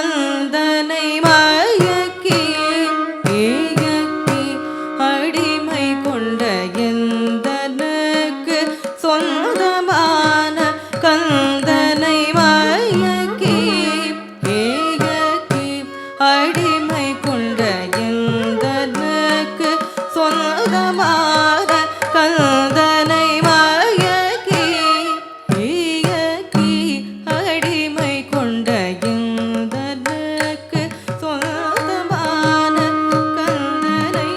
கந்தனை மயக்கி ஏயக்கி அடிமை கொண்ட எந்தனுக்கு சொந்தமான கந்தனை மயக்கி ஏயக்கி அடிமை கொண்ட எந்தனுக்கு சொந்தமான கந்தனை மயக்கி ஏயக்கி அடிமை கொண்ட எந்தனுக்கு சொந்தமான கந்தனை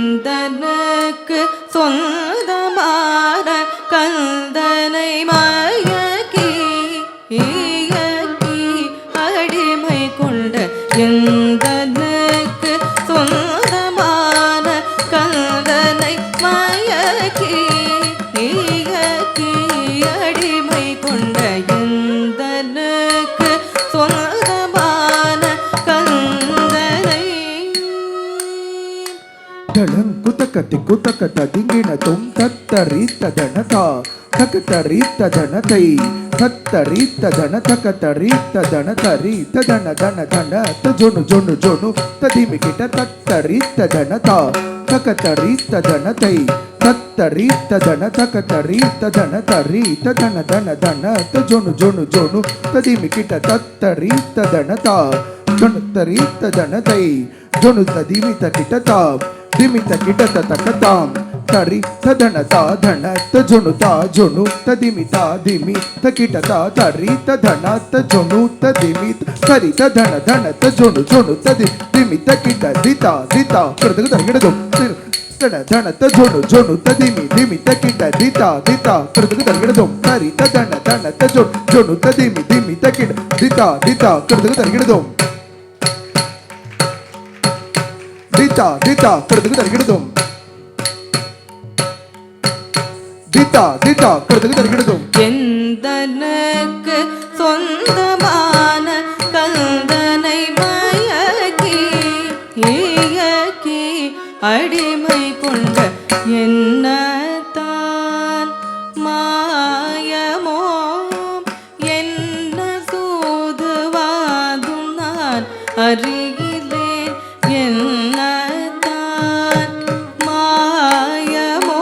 எந்தனுக்கு சொந்தமான கந்தனை மயக்கி ஏயக்கி அடிமை கொண்ட எந்தனுக்கு சொந்தமான கந்தனை மயக்கி ஏயக்கி அடிமை கொண்ட எந்தனுக்கு சொந்தமான கந்தனை தளங் குதக்கத்தி குதக்கத்த திங்கின தும் தத்தரி ததனதா தக்கத்தரி ததனதை தத்தரி ததன தக்கத்தரி ததன தரி ததன தன தன தஜொனு ஜொனு ஜொனு ததிமி கிட்ட தத்தரி ததனதா தக்கத்தரி ததனதை தத்தரி ததன தக்கத்தரி ததன தரி ததன தன தன தஜொனு ஜொனு ஜொனு ததிமி கிட்ட தத்தரி ததனதா ஜொனுத்தரி ததனதை ஜொனு ததிமி தக்கிட்டதா திமித்த கிட்டத்த தக்கதாம் தரி ததன தாதன தஜொனு தாஜொனு ததிமிதா திமி தக்கிட்டதா தரி ததன தஜொனு ததிமி தரி ததன தன தஜொனு ஜொனு ததி திமி தக்கிட்ட திதா திதா கிருதகு தரிகிடதும் தன தன தஜொனு ஜொனு ததிமி திமி தக்கிட்ட திதா திதா கிருதகு தரிகிடதும் தரி ததன தன தஜொனு ஜொனு ததிமி திமி தக்கிட்ட திதா திதா கிருதகு தரிகிடதும் திதா திதா கிருதகு தரிகிடதும் திதா திதா கிருதகு தரிகிடதும் எந்தனுக்கு சொந்தமான கந்தனை மயக்கி ஏயக்கி அடிமை கொண்ட என்னதான் மாயமோ என்ன சூதுவாதும் நான் அறிகிலேன் என்னதான் மாயமோ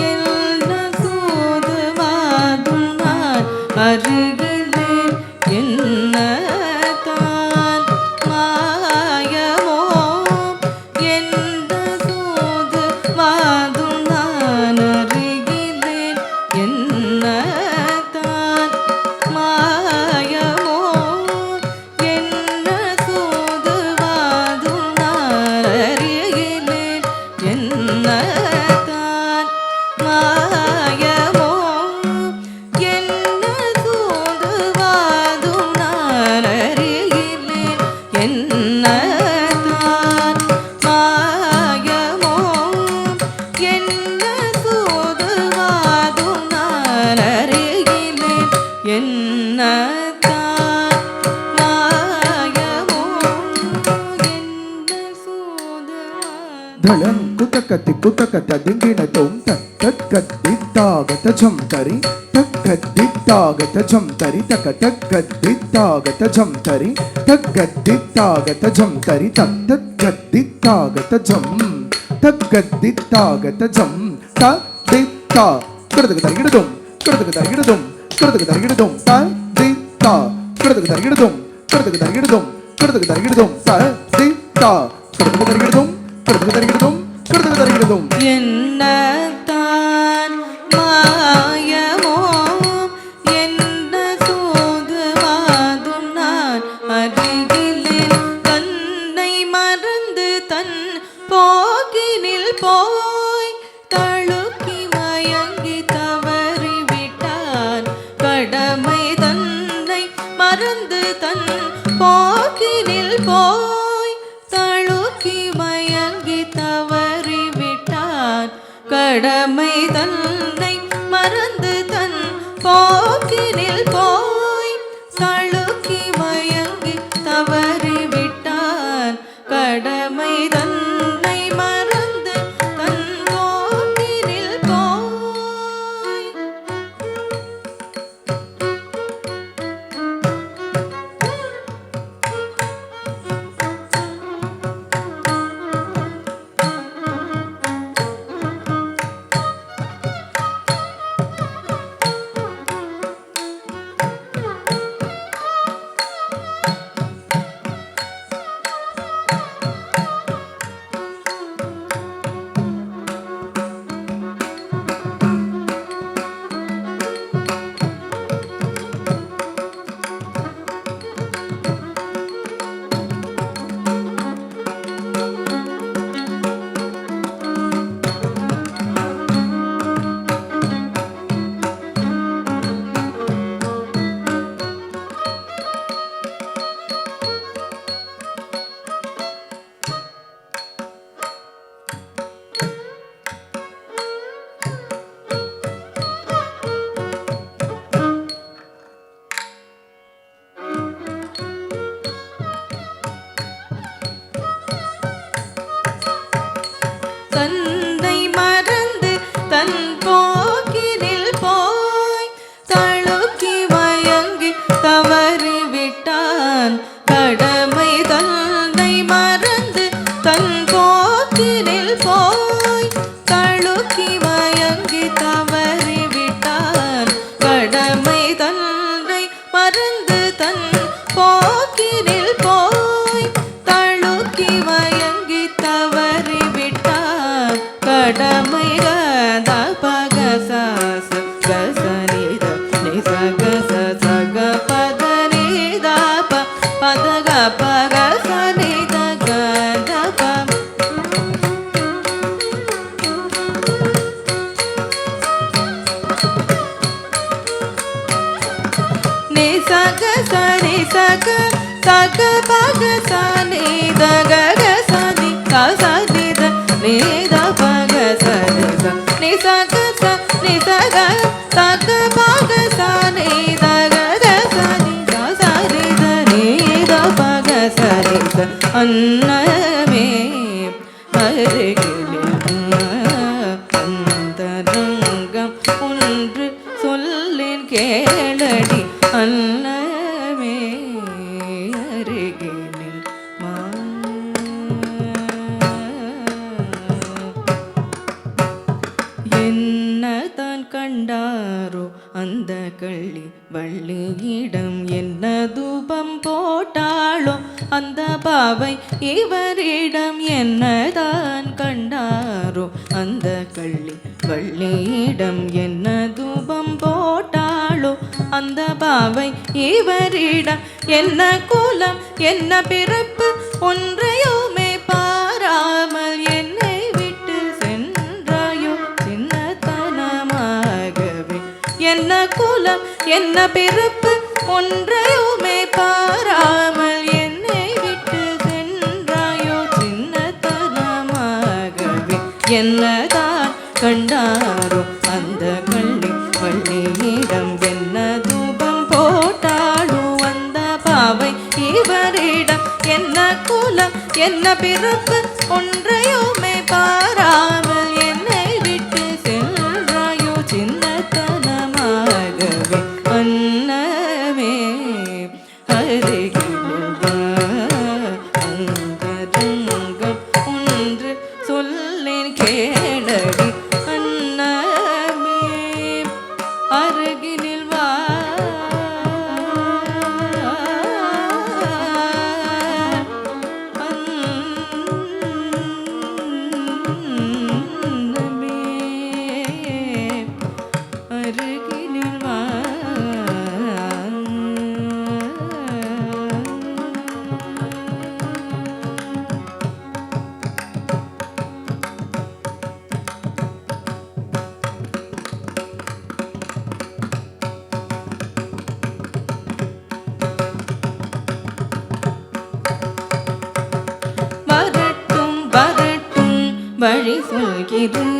என்ன சூதுவாதும் நான் அறிகிலேன் என்னதான் மாயமோ என்ன சூதுவாதும் நான் அறிகிலேன் என்னதான் மாயமோ என்ன சூதுவாதும் நான் அறிகிலேன் என்னதான் மாயமோ என்ன சூதுவாதும் நான் அறிகிலேன் என்னதான் மாயமோ என்ன சூதுவாதும் நான் அறிகிலேன் என்னதான் மாயமோ என்ன சூதுவாதும் தளங் குதக்கத்தி குதக்கத்த திங்கின தும் தக்கத்தித்தாகத ஜம் தரி தக்கத்தித்தாகத ஜம் தரி தக்க தக்கத்தித்தாகத ஜம் தரி தக்கத்தித்தாகத ஜம் தரி தக்கத்தித்தாகத ஜம் தக்கத்தித்தாகத ஜம் தத்தித்தா கிருதகு தரிகிடதும் கிருதகு தரிகிடதும் கிருதகு தரிகிடதும் தத்தித்தா கிருதகு தரிகிடதும் கிடதுக்கு தருகிடுதும் கிடதுக்கு தருகிடுதும் ச சி தா கிடதுக்கு தருகிடுதும் கிடதுக்கு தருகிடுதும் கிடதுக்கு தருகிடுதும் என்னத்தான் மாயமோ என்ன சூதுவாதும் நான் அருகிலேன் தன்னை மறந்து தன் போக்கினில் போய் தழுக்கி மயங்கி தவறிவிட்டான் கடமை தன்னை மறந்து தன் போக்கினில் போய் தழுக்கி மயங்கி தவறிவிட்டான் கடமை தன்னை மறந்து தன் போக்கினில் போய் தழுக்கி மயங்கி தவறிவிட்டான் கடமை தன்னை மறந்து தன் போக்கினில் போய் தன்னை மறந்து தன் போக்கினில் போய் தழுக்கி மயங்கி தவறிவிட்டான் கடமை தன்னை மறந்து தன் போக்கினில் போய் தழுக்கி மயங்கி தவறிவிட்டான் கடமை தன்னை மறந்து தன் போக்கினில் போய் தழுக்கி மயங்கி தவறிவிட்டான் கடமை கத பக சாச கசனித நிசக சக பத நித பதக பக சனித கத ப நிசக சனி சக சக பக சனித கக சனி கசனித நித பக சனித நிசக ச நிசக சக பக சனித கக சனி கசனித நித பக சனித அன்னமே அருகிலே அந்தரங்கம் ஒன்று சொல்லின் கேளடி அன்னமே அருகினில் என்னதான் கண்டாரோ அந்த கள்ளி வள்ளியிடம் என்ன தூபம் போட்டாளோ அந்த பாவை இவரிடம் என்னதான் கண்டாரோ அந்த கள்ளி வள்ளியிடம் என்ன தூபம் போட்டாளோ அந்த பாவை இவரிடம் என்ன குலம் என்ன பிறப்பு ஒன்றையுமே பாராமல் என்னை விட்டு சென்றாயோ சின்னத்தனமாகவே என்ன குலம் என்ன பிறப்பு ஒன்றையுமே பாராமல் என்னை விட்டு சென்றாயோ சின்னத்தனமாகவே என்னதான் கண்டாரோ அந்த கள்ளி வள்ளியிடம் என்ன தூபம் போட்டாளோ அந்த பாவை இவரிடம் என்ன குலம் என்ன பிறப்பு ஒன்றையுமே பாராமல் என்னை விட்டு சென்றாயோ சின்னத்தனமாகவே அன்னமே அருகில் அங்கரங்கம் ஒன்று சொல்லேன் கேளடி அன்னமே அருகினில் வா வரட்டும் வழி சொல்கிறேன்.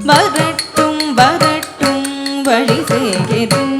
வரட்டும் வரட்டும் வழி செய்கிறேன்.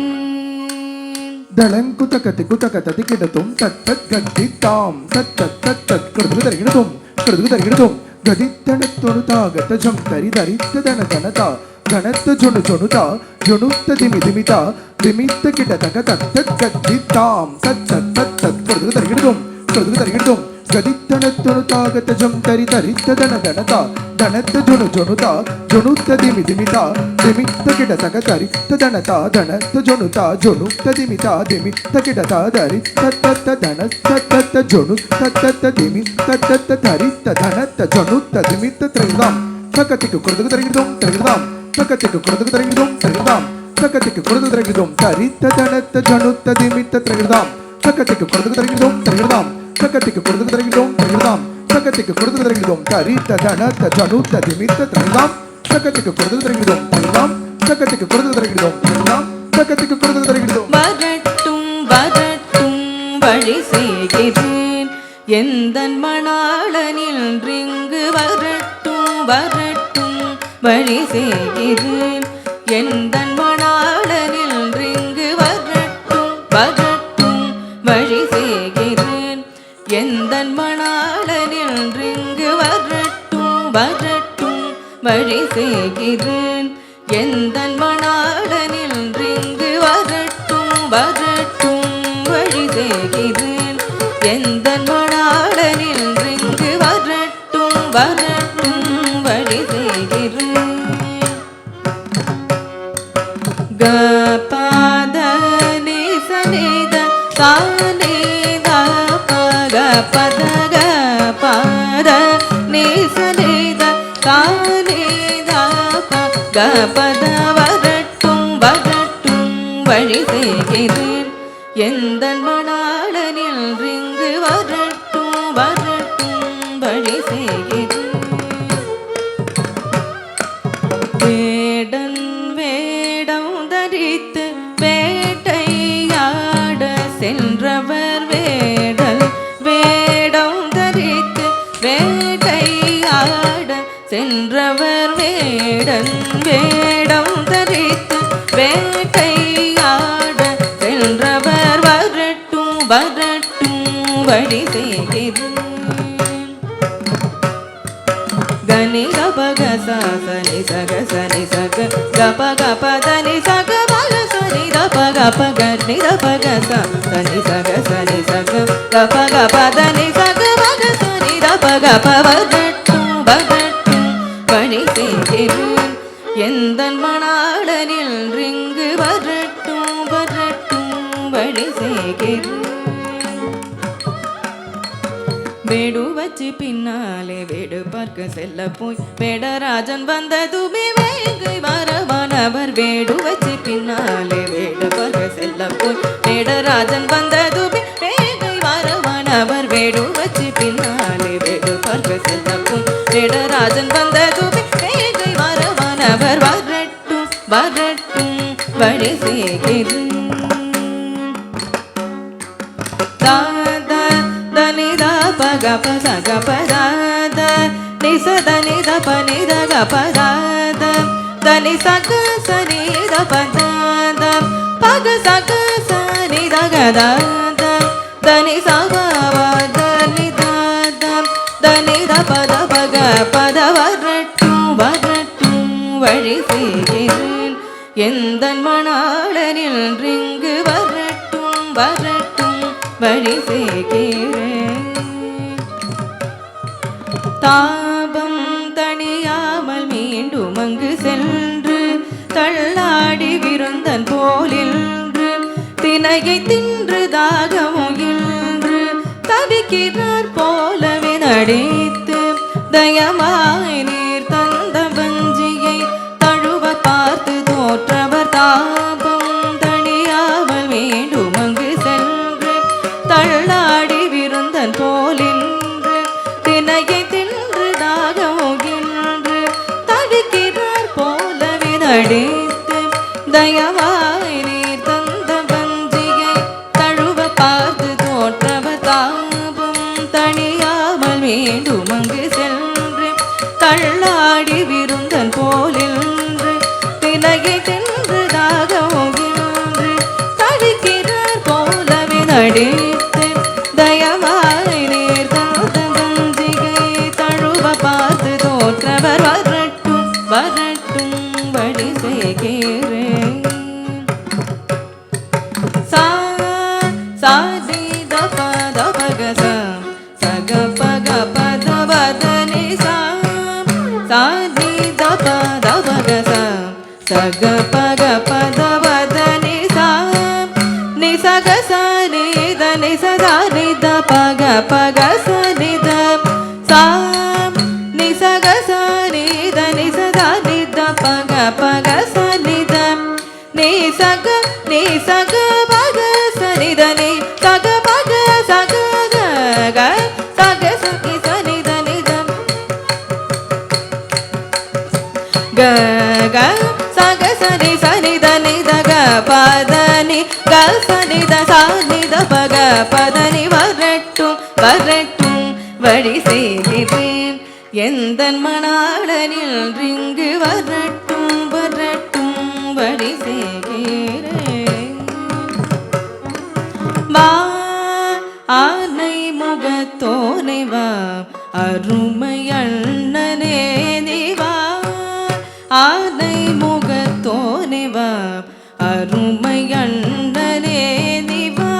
தளங்குதகதி குதகதி கிடதும் தத்தத் கத்தித்தாம் தத்தத் தத்தத் கிடது தருகிடதும் கிடது தருகிடதும் கதித்தனத்தொடு தாகத்த ஜம் தரி தரித்த தன தனதா கனத்த ஜொனு ஜொனுதா ஜொனுத்த திமி திமிதா திமித்த கிடதக தத்தத் கத்தித்தாம் தத்தத் தத்தத் கிடது தருகிடதும் கிடது தருகிடதும் கதித்தனத்தொடு தாகத்த ஜம் தரி தரித்த தன தனதா தனத்த ஜொனு ஜொனுதா ஜொனுத்த திமி திமிதா திமித்த கிடதக தரித்த தனதா தனத்த ஜொனுதா ஜொனுத்த திமிதா திமித்த கிடதா தரி தத்தத்த தனத்த தத்த ஜொனு தத்தத்த திமி தத்தத்த தரித்த தனத்த ஜொனுத்த திமித்த திரைதாம் தக்கத்திக்கு குறதுக்கு தருகிறதும் தருகிறதாம் தக்கத்திக்கு குறதுக்கு தருகிறதும் தருகிறதாம் தக்கத்திக்கு குறதுக்கு தருகிறதும் தரித்த தனத்த ஜொனுத்த திமித்த திரைதாம் தக்கத்திக்கு குறதுக்கு தருகிறதும் தருகிறதாம் தக்கத்திக்கு குறதுக்கு தருகிறதும் தருகிறதாம் தக்கத்திக்கு குறதுக்கு தருகிறதும் தரித்த தனத்த ஜொனுத்த திமித்த திரைதாம் தக்கத்திக்கு குறதுக்கு தருகிறதும் தருகிறதாம் தக்கத்திற்கு குறதுக்கு தருகிறதும் தருகிறதாம் தக்கத்திற்கு குறதுக்கு தருகிறதும். வரட்டும் வரட்டும் வழி செய்கிறேன். எந்தன் மணாளனில் ரிங்கு வரட்டும் வரட்டும் வழி செய்கிறேன். எந்தன் மணாளனில் ரிங்கு வரட்டும் வரட்டும் வழி செய்கிறேன். எந்தன் மணாளனில் ரிங்கு வரட்டும் வரட்டும் வழி செய்கிறேன். எந்தன் மணாளனில் ரிங்கு வரட்டும் வரட்டும் வழி செய்கிறேன். எந்தன் மணாளனில் ரிங்கு வரட்டும் வரட்டும் வழி செய்கிறேன். க பத நி ச நி த சா நி த ப க பத க பத நி ச நி த சா நி த ப க பத வரட்டும் வரட்டும் வழி செய்கிறேன். எந்தன் மணாளனில் ரிங்கு வரட்டும் வரட்டும் வழி செய்கிறேன். வேடன் வேடம் தரித்து வேட்டையாட சென்றவர் வேடல் வேடம் தரித்து வேட்டையாட சென்றவர் வேடன் வேடம் தரித்து வேட்டையாட சென்றவர் வரட்டும் வரட்டும் வழி செய்கிறேன். கனி கபக சனி சக சனி சக கப கப தனி சக பக சனி தப கப கனி தபக சனி சக சனி சக கப கப தனி சக பக சனி தப கப வரட்டும் வரட்டும் வழி செய்கிறேன். எந்தன் மணாளனில் ரிங்கு வரட்டும் வரட்டும் வழி செய்கிறேன். வேடு வச்சு பின்னாலே வேடு பார்க்க செல்ல போய் வேடராஜன் வந்ததுமே வேங்கை வரவானவர். வேடு வச்சு பின்னாலே வேடு பார்க்க செல்ல போய் வேடராஜன் வந்ததுமே வேங்கை வரவானவர். வேடு வச்சு பின்னாலே வேடு பார்க்க செல்ல போய் வேடராஜன் வந்ததுமே வேங்கை வரவானவர். வரட்டும் வரட்டும் வழி செய்கிறேன். பக பத பத நி ச த நி த ப நி த க ப த த நி ச க ச நி த ப த த ப க ச க ச நி த க த த நி ச ப ப த நி த த நி த ப த ப க ப த வரட்டும் வரட்டும் வழி செய்கிறேன். எந்தன் மணாளனில் ரிங்கு வரட்டும் வரட்டும் வழி செய்கிறேன். தாபம் தணியாமல் மீண்டும் அங்கு சென்று தள்ளாடி விருந்தன் போலின்று தினையை தின்று தாகமுகின்று தவிக்கிறார் போலவே நடித்து தயமாய் நீர் தந்த வஞ்சியை தழுவ பார்த்து தோற்றவர். தாபம் தணியாமல் மீண்டும் அங்கு சென்று தள்ளாடி விருந்தன் போலின்று தினையை தவிக்கிறார் போலவே நடித்து தயவாய் நீர் தந்த வஞ்சியை தழுவ பார்த்து தோற்றவர். தாபம் தனி பிடித்து தயவாய் நீர் தஞ்சிகை தழுவ பார்த்து தோற்றவர் வரட்டும் வரட்டும் வழி செய்கிறேன். சா சாதி தப தபக சக பக பத வதனி சாதி தப தபக சக பக பத வதனி நிசக சனித நிசதா நித பக பக சனித நிசக சனித நிசதா நித பக பக சனித நிசக நிசக பக சனித நி சக பக சக க சக சகி சனித நித க க சக சனி சனித நித க பதனி க சனித சனித பக பதனி வரட்டும் வரட்டும் வழி செய்கிறேன். எந்தன் மணாளனில் ரிங்கு வரட்டும் வரட்டும் வழி செய்கிறேன். வா ஆனை முகத்தோனை வா அருமை அண்ணனே நிவா ஆனை முகத்தோனை வா அருமை அண்ணனே நிவா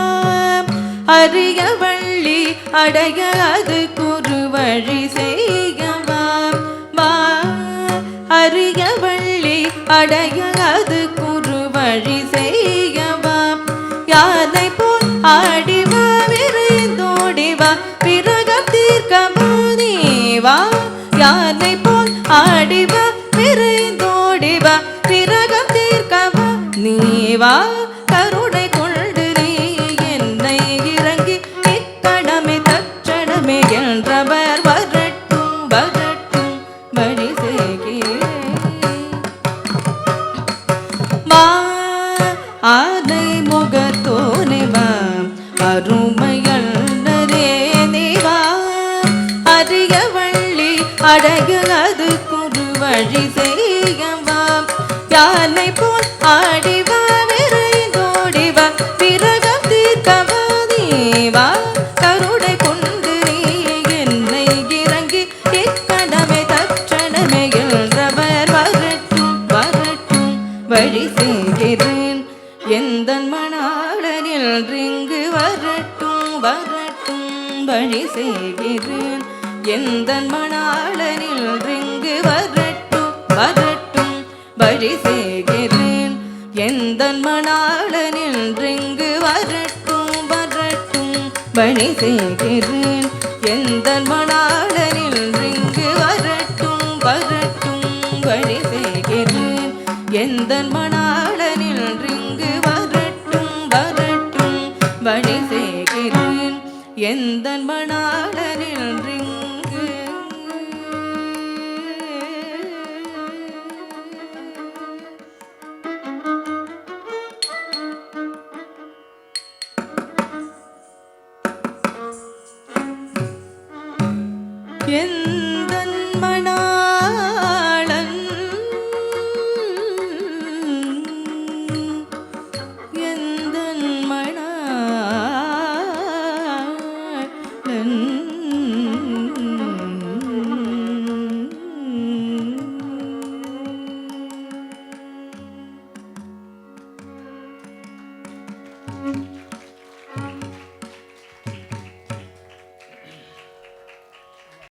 அரிய வள்ளி அடைய அது குரு வழி செய்யவா வா அரிய வள்ளி அடைய அது குரு வழி செய்யவா யானை போல் ஆடிவா விரைந்தோடிவா விரகம் தீர்க்கவா நீவா யானை போல் ஆடிவா விரைந்தோடிவா விரகம் தீர்க்கவா நீவா கருணை கொண்டு நீ என்னை இறங்கி இக்கணமே தச்சணமே என்றவர் வரட்டும் வரட்டும் வழி செய்கிறேன். வா ஆனை முகத்தோனை வா அருமையண்ணரே நிவா அரிய வள்ளி அடைய அது குரு வழி செய்யவா யானை போல் ஆடிவா விரைந்தோடிவா விரகம் தீர்க்கவா நீவா கருணை கொண்டு நீ என்னை இறங்கி இக்கணமே தச்சணமே என்றவர் வரட்டும் வரட்டும் வழி செய்கிறேன். எந்தன் மணாளனில் ரிங்கு வரட்டும் வரட்டும் வழி செய்கிறேன். எந்தன் மணாளனில் ரிங்கு வரட்டும் வரட்டும் வழி செய்கிறேன். எந்தன் மணாளனில் ரிங்கு வரட்டும் வரட்டும் வழி செய்கிறேன். எந்தன் மணாளனில் ரிங்கு வரட்டும் வரட்டும் வழி செய்கிறேன். எந்தன் மணாளனில் ரிங்கு வரட்டும் வரட்டும் வழி செய்கிறேன். எந்தன் மணாளனில் ரிங்கு என்